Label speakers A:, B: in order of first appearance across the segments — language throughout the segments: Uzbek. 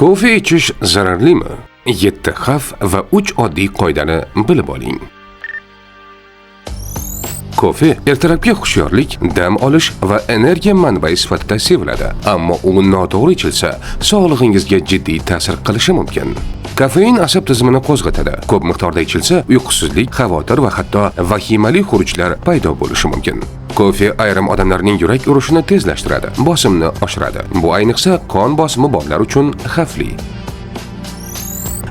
A: Kofe ichish zararlimi? 7 xavf va 3 oddiy qoidani bilib oling. Kofe ertalabki hushyorlik, dam olish va energiya manbai sifatida seviladi, ammo u noto'g'ri ichilsa, sog'lig'ingizga jiddiy ta'sir qilishi mumkin. Kofein asab tizimini qo'zg'atadi. Ko'p miqdorda ichilsa, uyqusizlik, xavotir va hatto vahimali xurujlar paydo bo'lishi mumkin. Kofe ayrim odamlarning yurak urishini tezlashtiradi, bosimni oshiradi. Bu ayniqsa qon bosimi borlar uchun xavfli.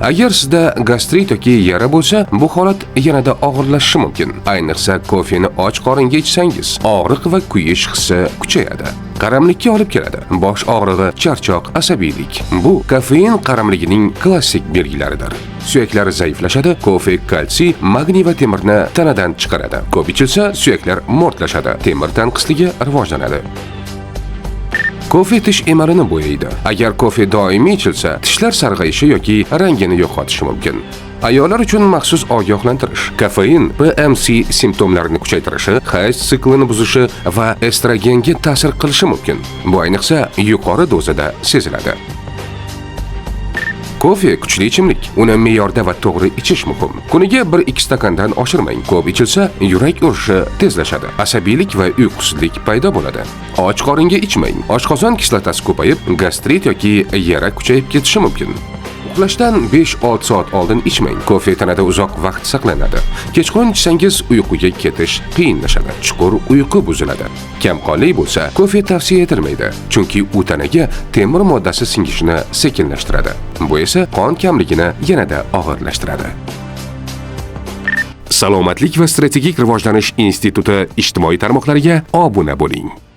A: Agar sizda gastrit yoki yara bo'lsa, bu holat yanada og'irlashishi mumkin. Ayniqsa kofeni och qoringa ichsangiz, og'riq va kuyish hissi kuchayadi. Qaramlikka olib keladi. Bosh og'rig'i, charchoq, asabiylik. Bu kofein qaramligining klassik belgilaridir. Suyaklar zaiflashadi, kofe kalsiy, magniy va temirni tanadan chiqaradi. Ko'p ichilsa, suyaklar mo'rtlashadi, temir tanqisligi rivojlanadi. Kofe tish emalini bo'yaydi. Agar kofe doimiy ichilsa, tishlar sarg'ayishi yoki rangini yo'qotishi mumkin. Ayollar uchun maxsus ogohlantirish. Kofein PMC simptomlarini kuchaytirishi, hayz siklini buzishi va estrogenga ta'sir qilishi mumkin. Bu ayniqsa yuqori dozada seziladi. Kofe kuchli ichimlik. Uni me'yorda va to'g'ri ichish muhim. Kuniga 1-2 stakandan oshirmang. Ko'p ichilsa, yurak urishi tezlashadi, asabiylik va uyqusizlik paydo bo'ladi. Och qoringa ichmang. Oshqozon kislotasi ko'payib, gastrit yoki yara kuchayib ketishi mumkin. Uxlashdan 5-6 soat oldin ichmang. Kofe tanada uzoq vaqt saqlanadi. Kechqurun ichsangiz uyquga ketish qiyinlashadi. Chuqur uyqu buziladi. Kamqonlik bo'lsa, kofe tavsiya etilmaydi, chunki u tanaga temir moddasi singishini sekinlashtiradi. Bu esa qon kamligini yanada og'irlashtiradi. Salomatlik va strategik rivojlanish instituti ijtimoiy tarmoqlariga obuna bo'ling.